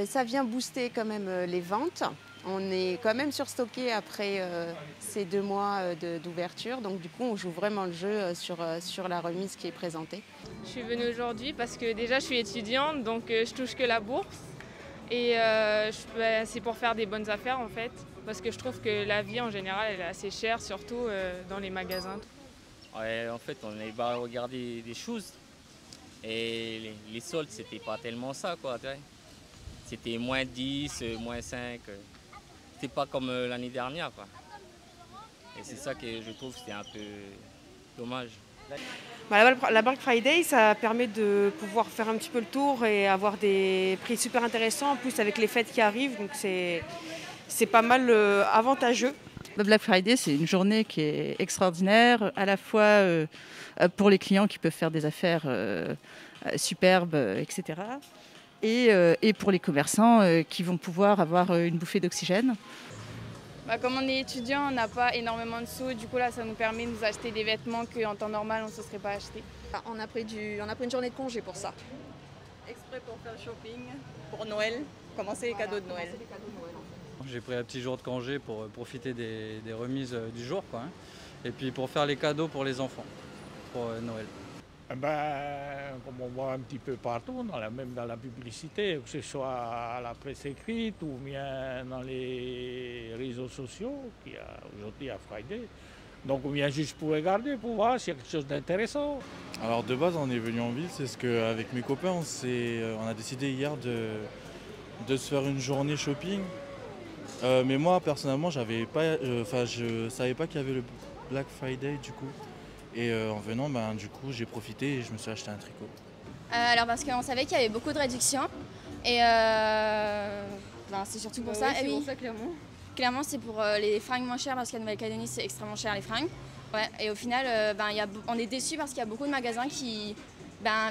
Ça vient booster quand même les ventes. On est quand même surstocké après ces 2 mois d'ouverture. Donc du coup, on joue vraiment le jeu sur la remise qui est présentée. Je suis venue aujourd'hui parce que déjà je suis étudiante, donc je touche que la bourse. Et c'est pour faire des bonnes affaires en fait. Parce que je trouve que la vie en général elle est assez chère, surtout dans les magasins. Ouais, en fait, on est regarder des choses et les soldes, c'était pas tellement ça, quoi. Tu vois. C'était -10, -5. C'était pas comme l'année dernière, quoi. Et c'est ça que je trouve c'était un peu dommage. La Black Friday, ça permet de pouvoir faire un petit peu le tour et avoir des prix super intéressants, en plus avec les fêtes qui arrivent, donc c'est pas mal avantageux. Le Black Friday, c'est une journée qui est extraordinaire, à la fois pour les clients qui peuvent faire des affaires superbes, etc. Et pour les commerçants qui vont pouvoir avoir une bouffée d'oxygène. Comme on est étudiant, on n'a pas énormément de sous, du coup là ça nous permet de nous acheter des vêtements qu'en temps normal on ne se serait pas acheté. On a pris une journée de congé pour ça. Exprès pour faire le shopping, pour Noël, commencer les cadeaux de Noël. J'ai pris un petit jour de congé pour profiter des remises du jour, quoi, hein. Et puis pour faire les cadeaux pour les enfants, pour Noël. Comme on voit un petit peu partout, même dans la publicité, que ce soit à la presse écrite ou bien dans les réseaux sociaux, qu'il y a aujourd'hui à Friday. Donc on vient juste pour regarder, pour voir s'il y a quelque chose d'intéressant. Alors de base, on est venu en ville, c'est ce qu'avec mes copains, on a décidé hier de se faire une journée shopping. Mais moi, personnellement, je savais pas qu'il y avait le Black Friday du coup. Et en venant, du coup, j'ai profité et je me suis acheté un tricot. Alors parce qu'on savait qu'il y avait beaucoup de réductions. Et c'est surtout pour ça. Oui, c'est pour ça, clairement. Clairement, c'est pour les fringues moins chères parce qu'à Nouvelle-Calédonie, c'est extrêmement cher les fringues. Ouais, et au final, on est déçus parce qu'il y a beaucoup de magasins qui,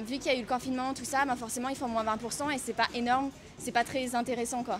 vu qu'il y a eu le confinement, tout ça, forcément, ils font moins 20% et c'est pas énorme, c'est pas très intéressant, quoi.